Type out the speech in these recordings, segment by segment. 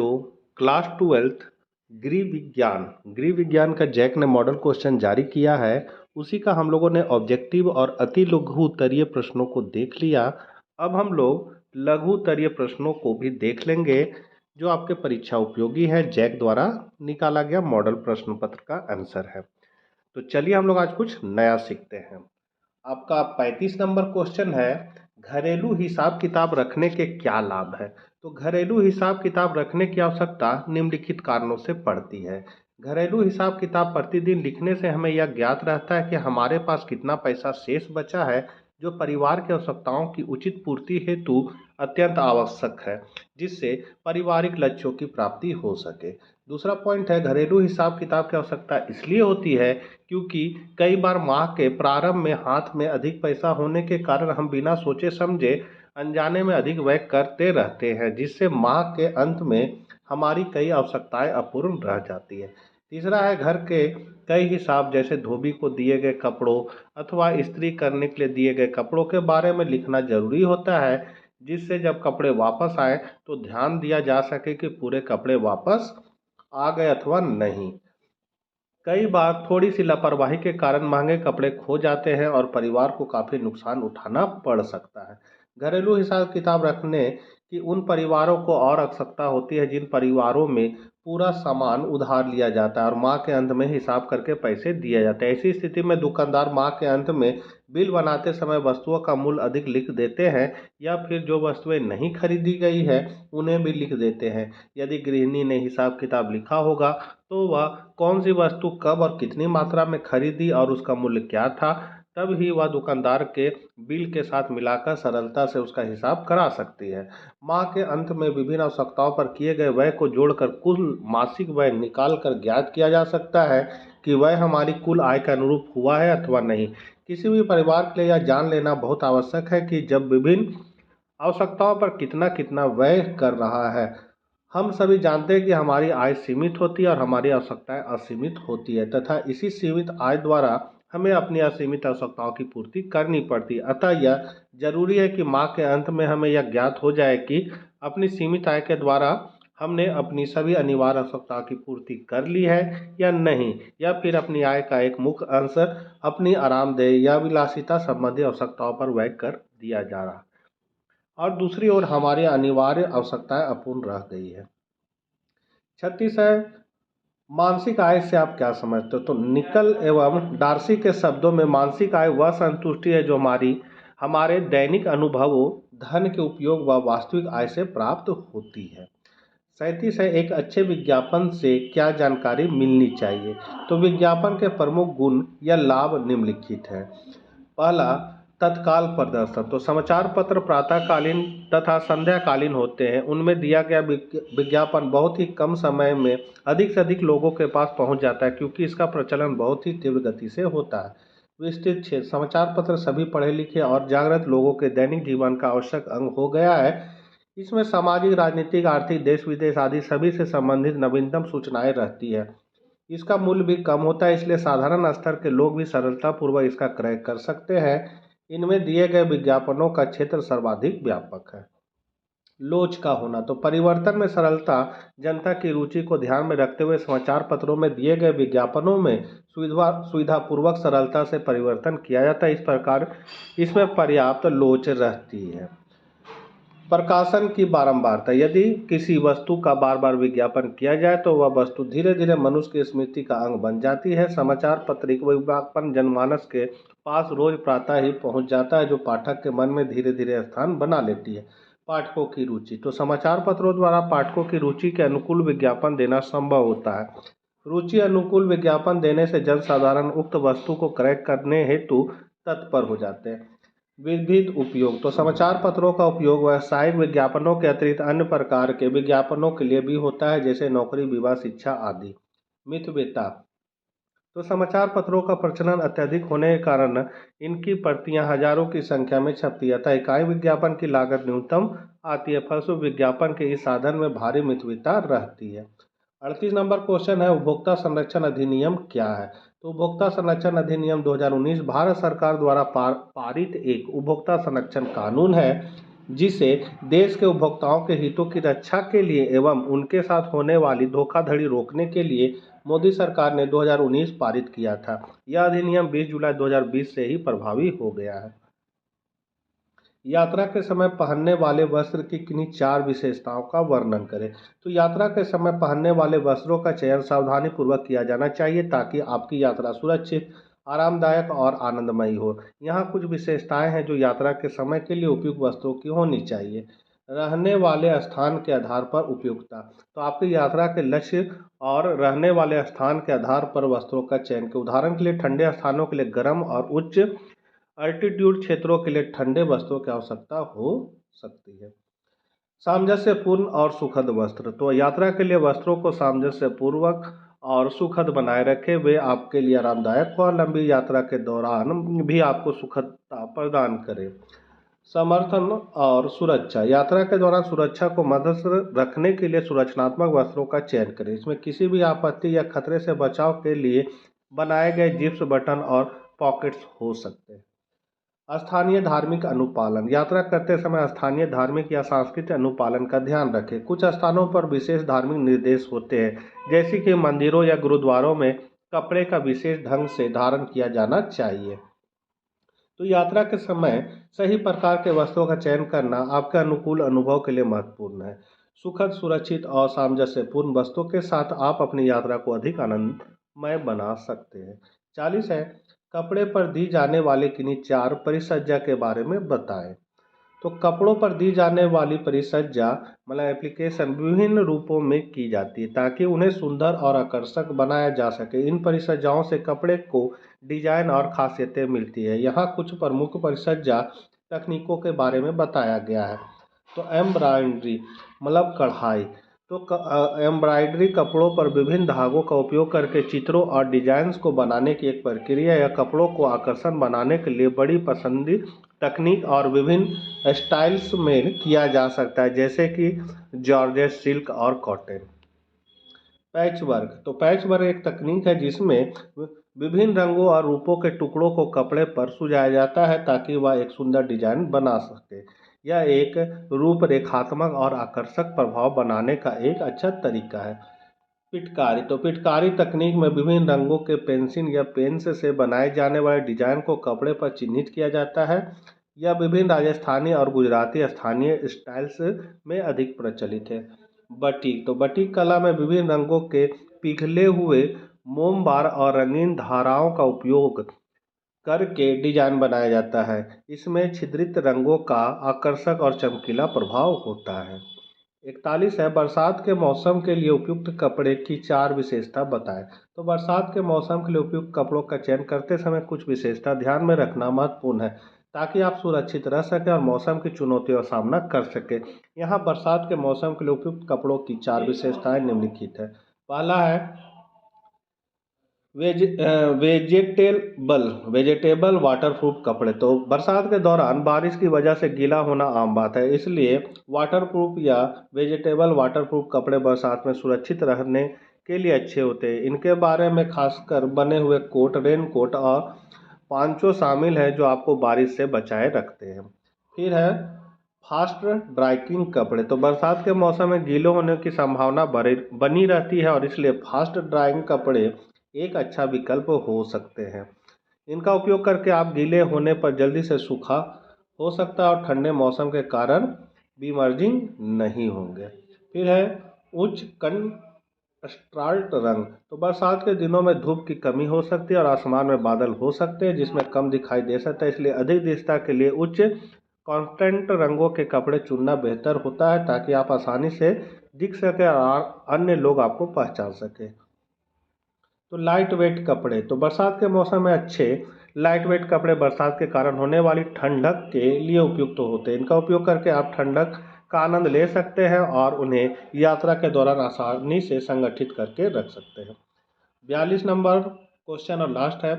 बच्चों, class 12th गृह विज्ञान का जैक ने मॉडल क्वेश्चन जारी किया है। उसी का हम लोगों ने ऑब्जेक्टिव और अति लघु उत्तरीय प्रश्नों को देख लिया। अब हम लोग लघु उत्तरीय प्रश्नों को भी देख लेंगे जो आपके परीक्षा उपयोगी है, जैक द्वारा निकाला गया मॉडल प्रश्न पत्र का आंसर है। तो चलिए हम लोग आज कुछ नया सीखते हैं। आपका 35 नंबर क्वेश्चन है, घरेलू हिसाब किताब रखने के क्या लाभ है। तो घरेलू हिसाब किताब रखने की आवश्यकता निम्नलिखित कारणों से पड़ती है। घरेलू हिसाब किताब प्रतिदिन लिखने से हमें यह ज्ञात रहता है कि हमारे पास कितना पैसा शेष बचा है, जो परिवार की आवश्यकताओं की उचित पूर्ति हेतु अत्यंत आवश्यक है, जिससे पारिवारिक लक्ष्यों की प्राप्ति हो सके। दूसरा पॉइंट है, घरेलू हिसाब किताब की आवश्यकता इसलिए होती है क्योंकि कई बार माह के प्रारंभ में हाथ में अधिक पैसा होने के कारण हम बिना सोचे समझे अनजाने में अधिक व्यय करते रहते हैं, जिससे माह के अंत में हमारी कई आवश्यकताएं अपूर्ण रह जाती है। तीसरा है, घर के कई हिसाब जैसे धोबी को दिए गए कपड़ों अथवा इस्त्री करने के लिए दिए गए कपड़ों के बारे में लिखना जरूरी होता है, जिससे जब कपड़े वापस आए तो ध्यान दिया जा सके कि पूरे कपड़े वापस आ गए अथवा नहीं। कई बार थोड़ी सी लापरवाही के कारण महंगे कपड़े खो जाते हैं और परिवार को काफ़ी नुकसान उठाना पड़ सकता है। घरेलू हिसाब किताब रखने की उन परिवारों को और आवश्यकता होती है जिन परिवारों में पूरा सामान उधार लिया जाता है और माह के अंत में हिसाब करके पैसे दिए जाते हैं। ऐसी स्थिति में दुकानदार माह के अंत में बिल बनाते समय वस्तुओं का मूल्य अधिक लिख देते हैं, या फिर जो वस्तुएं नहीं खरीदी गई है उन्हें भी लिख देते हैं। यदि गृहिणी ने हिसाब किताब लिखा होगा तो वह कौन सी वस्तु कब और कितनी मात्रा में खरीदी और उसका मूल्य क्या था, तब ही वह दुकानदार के बिल के साथ मिलाकर सरलता से उसका हिसाब करा सकती है। माह के अंत में विभिन्न आवश्यकताओं पर किए गए व्यय को जोड़कर कुल मासिक व्यय निकाल कर ज्ञात किया जा सकता है कि वह हमारी कुल आय के अनुरूप हुआ है अथवा नहीं। किसी भी परिवार के लिए यह जान लेना बहुत आवश्यक है कि जब विभिन्न आवश्यकताओं पर कितना कितना व्यय कर रहा है। हम सभी जानते हैं कि हमारी आय सीमित होती है और हमारी आवश्यकताएं असीमित होती है, तथा इसी सीमित आय द्वारा हमें अपनी असीमित आवश्यकताओं की पूर्ति करनी पड़ती है। अतः यह जरूरी है कि माह के अंत में हमें यह ज्ञात हो जाए कि अपनी सीमित आय के द्वारा हमने अपनी सभी अनिवार्य आवश्यकताओं की पूर्ति कर ली है या नहीं, या फिर अपनी आय का एक मुख्य अंश अपनी आरामदेह या विलासिता संबंधी आवश्यकताओं पर व्यय कर दिया जा रहा है और दूसरी ओर हमारी अनिवार्य आवश्यकताएं अपूर्ण रह गई है। 36 है, मानसिक आय से आप क्या समझते हो। तो निकल एवं डार्सी के शब्दों में मानसिक आय वह संतुष्टि है जो हमारे दैनिक अनुभवों, धन के उपयोग व वास्तविक आय से प्राप्त होती है। 37 है, एक अच्छे विज्ञापन से क्या जानकारी मिलनी चाहिए। तो विज्ञापन के प्रमुख गुण या लाभ निम्नलिखित है। पहला, तत्काल प्रदर्शन। तो समाचार पत्र प्रातःकालीन तथा संध्याकालीन होते हैं। उनमें दिया गया विज्ञापन बहुत ही कम समय में अधिक से अधिक लोगों के पास पहुंच जाता है, क्योंकि इसका प्रचलन बहुत ही तीव्र गति से होता है। विस्तृत क्षेत्र, समाचार पत्र सभी पढ़े लिखे और जागृत लोगों के दैनिक जीवन का आवश्यक अंग हो गया है। इसमें सामाजिक, राजनीतिक, आर्थिक, देश विदेश आदि सभी से संबंधित नवीनतम सूचनाएं रहती है। इसका मूल्य भी कम होता है, इसलिए साधारण स्तर के लोग भी सरलतापूर्वक इसका क्रय कर सकते हैं। इनमें दिए गए विज्ञापनों का क्षेत्र सर्वाधिक व्यापक है। लोच का होना। तो परिवर्तन में सरलता, जनता की रुचि को ध्यान में रखते हुए समाचार पत्रों में दिए गए विज्ञापनों में सुविधापूर्वक सरलता से परिवर्तन किया जाता है। इस प्रकार इसमें पर्याप्त लोच रहती है। प्रकाशन की बारंबारता, यदि किसी वस्तु का बार बार विज्ञापन किया जाए तो वह वस्तु धीरे धीरे मनुष्य की स्मृति का अंग बन जाती है। समाचार पत्रिका विज्ञापन जनमानस के पास रोज प्रातः ही पहुंच जाता है, जो पाठक के मन में धीरे धीरे स्थान बना लेती है। पाठकों की रुचि। तो समाचार पत्रों द्वारा पाठकों की रुचि के अनुकूल विज्ञापन देना संभव होता है। रुचि अनुकूल विज्ञापन देने से जनसाधारण उक्त वस्तु को क्रय करने हेतु तत्पर हो जाते हैं। विविध उपयोग। तो समाचार पत्रों का उपयोग व्यावसायिक विज्ञापनों के अतिरिक्त अन्य प्रकार के विज्ञापनों के लिए भी होता है, जैसे नौकरी, विवाह, शिक्षा आदि। मितव्ययिता। तो समाचार पत्रों का प्रचलन अत्यधिक होने के कारण इनकी प्रतियां हजारों की संख्या में छपती है, अतः इकाई विज्ञापन की लागत न्यूनतम आती है। फलस्वरूप विज्ञापन के इस साधन में भारी मितव्ययिता रहती है। 38 नंबर क्वेश्चन है, उपभोक्ता संरक्षण अधिनियम क्या है। तो उपभोक्ता संरक्षण अधिनियम 2019 भारत सरकार द्वारा पारित एक उपभोक्ता संरक्षण कानून है, जिसे देश के उपभोक्ताओं के हितों की रक्षा के लिए एवं उनके साथ होने वाली धोखाधड़ी रोकने के लिए मोदी सरकार ने 2019 पारित किया था। यह अधिनियम 20 जुलाई 2020 से ही प्रभावी हो गया है। यात्रा के समय पहनने वाले वस्त्र की किन्हीं 4 विशेषताओं का वर्णन करें। तो यात्रा के समय पहनने वाले वस्त्रों का चयन सावधानी पूर्वक किया जाना चाहिए ताकि आपकी यात्रा सुरक्षित, आरामदायक और आनंदमयी हो। यहाँ कुछ विशेषताएं हैं जो यात्रा के समय के लिए उपयुक्त वस्त्रों की होनी चाहिए। रहने वाले स्थान के आधार पर उपयुक्तता। तो आपकी यात्रा के लक्ष्य और रहने वाले स्थान के आधार पर वस्त्रों का चयन करें। उदाहरण के लिए ठंडे स्थानों के लिए गर्म और उच्च अल्टीट्यूड क्षेत्रों के लिए ठंडे वस्त्रों की आवश्यकता हो सकती है। सामंजस्यपूर्ण और सुखद वस्त्र। तो यात्रा के लिए वस्त्रों को सामंजस्यपूर्वक और सुखद बनाए रखें। वे आपके लिए आरामदायक हो और लंबी यात्रा के दौरान भी आपको सुखदता प्रदान करें। समर्थन और सुरक्षा। यात्रा के दौरान सुरक्षा को मद्देनजर रखने के लिए सुरक्षात्मक वस्त्रों का चयन करें। इसमें किसी भी आपत्ति या खतरे से बचाव के लिए बनाए गए जिप्स बटन और पॉकेट्स हो सकते हैं। स्थानीय धार्मिक अनुपालन। यात्रा करते समय स्थानीय धार्मिक या सांस्कृतिक अनुपालन का ध्यान रखें। कुछ स्थानों पर विशेष धार्मिक निर्देश होते हैं, जैसे कि मंदिरों या गुरुद्वारों में कपड़े का विशेष ढंग से धारण किया जाना चाहिए। तो यात्रा के समय सही प्रकार के वस्त्रों का चयन करना आपके अनुकूल अनुभव के लिए महत्वपूर्ण है। सुखद, सुरक्षित और सामंजस्यपूर्ण वस्त्रों के साथ आप अपनी यात्रा को अधिक आनंदमय बना सकते हैं। 40 है, कपड़े पर दी जाने वाली किन्हीं 4 परिसज्जा के बारे में बताएं। तो कपड़ों पर दी जाने वाली परिसज्जा मतलब एप्लीकेशन विभिन्न रूपों में की जाती है ताकि उन्हें सुंदर और आकर्षक बनाया जा सके। इन परिसज्जाओं से कपड़े को डिजाइन और खासियतें मिलती है। यहाँ कुछ प्रमुख परिसज्जा तकनीकों के बारे में बताया गया है। तो एम्ब्रॉयडरी मतलब कढ़ाई। तो एम्ब्रॉयडरी कपड़ों पर विभिन्न धागों का उपयोग करके चित्रों और डिजाइन्स को बनाने की एक प्रक्रिया या कपड़ों को आकर्षण बनाने के लिए बड़ी पसंदी तकनीक और विभिन्न स्टाइल्स में किया जा सकता है, जैसे कि जॉर्जेट, सिल्क और कॉटन। Patch work. तो पैच वर्क एक तकनीक है जिसमें विभिन्न रंगों और रूपों के टुकड़ों को कपड़े पर सुझाया जाता है ताकि वह एक सुंदर डिजाइन बना सके। यह एक रूपरेखात्मक और आकर्षक प्रभाव बनाने का एक अच्छा तरीका है। पिटकारी। तो पिटकारी तकनीक में विभिन्न रंगों के पेंसिल या पेन्स से बनाए जाने वाले डिजाइन को कपड़े पर चिन्हित किया जाता है। यह विभिन्न राजस्थानी और गुजराती स्थानीय स्टाइल्स में अधिक प्रचलित है। बटीक। तो बटीक कला में विभिन्न रंगों के पिघले हुए मोम बार और रंगीन धाराओं का उपयोग करके डिजाइन बनाया जाता है। इसमें छिद्रित रंगों का आकर्षक और चमकीला प्रभाव होता है। 41 है, बरसात के मौसम के लिए उपयुक्त कपड़े की 4 विशेषता बताएं। तो बरसात के मौसम के लिए उपयुक्त कपड़ों का चयन करते समय कुछ विशेषता ध्यान में रखना महत्वपूर्ण है ताकि आप सुरक्षित रह सकें और मौसम की चुनौतियों का सामना कर सकें। यहाँ बरसात के मौसम के लिए उपयुक्त कपड़ों की 4 विशेषताएं निम्नलिखित है। पहला है वेजिटेबल वाटरप्रूफ कपड़े। तो बरसात के दौरान बारिश की वजह से गीला होना आम बात है, इसलिए वाटरप्रूफ या वेजिटेबल वाटरप्रूफ कपड़े बरसात में सुरक्षित रहने के लिए अच्छे होते हैं। इनके बारे में खासकर बने हुए कोट, रेन कोट और पांचो शामिल है जो आपको बारिश से बचाए रखते हैं। फिर है फास्ट ड्राइकिंग कपड़े। तो बरसात के मौसम में गीले होने की संभावना बनी रहती है और इसलिए फास्ट ड्राइंग कपड़े एक अच्छा विकल्प हो सकते हैं। इनका उपयोग करके आप गीले होने पर जल्दी से सूखा हो सकता है और ठंडे मौसम के कारण बीमर्जिंग नहीं होंगे। फिर है उच्च कंट्रास्ट रंग। तो बरसात के दिनों में धूप की कमी हो सकती है और आसमान में बादल हो सकते हैं जिसमें कम दिखाई दे सकता है, इसलिए अधिक दृढ़ता के लिए उच्च कॉन्ट्रास्ट रंगों के कपड़े चुनना बेहतर होता है ताकि आप आसानी से दिख सके और अन्य लोग आपको पहचान सके। तो लाइट वेट कपड़े। तो बरसात के मौसम में अच्छे लाइट वेट कपड़े बरसात के कारण होने वाली ठंडक के लिए उपयुक्त होते हैं। इनका उपयोग करके आप ठंडक का आनंद ले सकते हैं और उन्हें यात्रा के दौरान आसानी से संगठित करके रख सकते हैं। 42 नंबर क्वेश्चन और लास्ट है,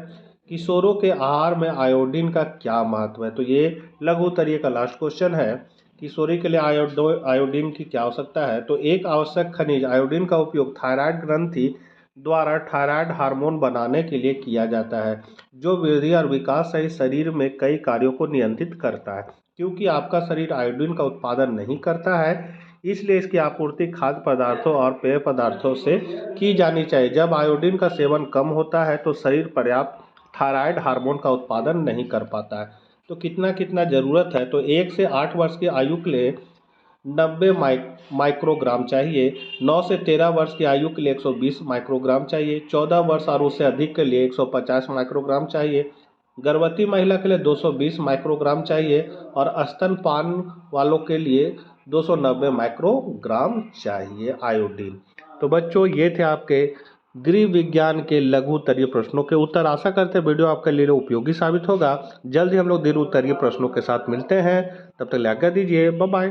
किशोरों के आहार में आयोडीन का क्या महत्व है। तो ये लघु उत्तरीय का लास्ट क्वेश्चन है। किशोरी के लिए आयोडीन की क्या आवश्यकता है। तो एक आवश्यक खनिज आयोडीन का उपयोग थायराइड ग्रंथि द्वारा थायराइड हार्मोन बनाने के लिए किया जाता है जो वृद्धि और विकास सहित शरीर में कई कार्यों को नियंत्रित करता है। क्योंकि आपका शरीर आयोडीन का उत्पादन नहीं करता है, इसलिए इसकी आपूर्ति खाद्य पदार्थों और पेय पदार्थों से की जानी चाहिए। जब आयोडीन का सेवन कम होता है तो शरीर पर्याप्त थायराइड हार्मोन का उत्पादन नहीं कर पाता है। तो कितना कितना ज़रूरत है, तो 1 से 8 वर्ष की आयु के लिए 90 माइक्रोग्राम चाहिए, 9 से 13 वर्ष की आयु के लिए 120 माइक्रोग्राम चाहिए, 14 वर्ष और उससे अधिक के लिए 150 माइक्रोग्राम चाहिए, गर्भवती महिला के लिए 220 माइक्रोग्राम चाहिए और स्तनपान वालों के लिए 290 माइक्रोग्राम चाहिए आयोडीन। तो बच्चों, ये थे आपके गृह विज्ञान के लघु उत्तरीय प्रश्नों के उत्तर। आशा करते हैं वीडियो आपके लिए उपयोगी साबित होगा। जल्द ही हम लोग दीर्घ उत्तरीय प्रश्नों के साथ मिलते हैं, तब तक आज्ञा दीजिए। Bye bye.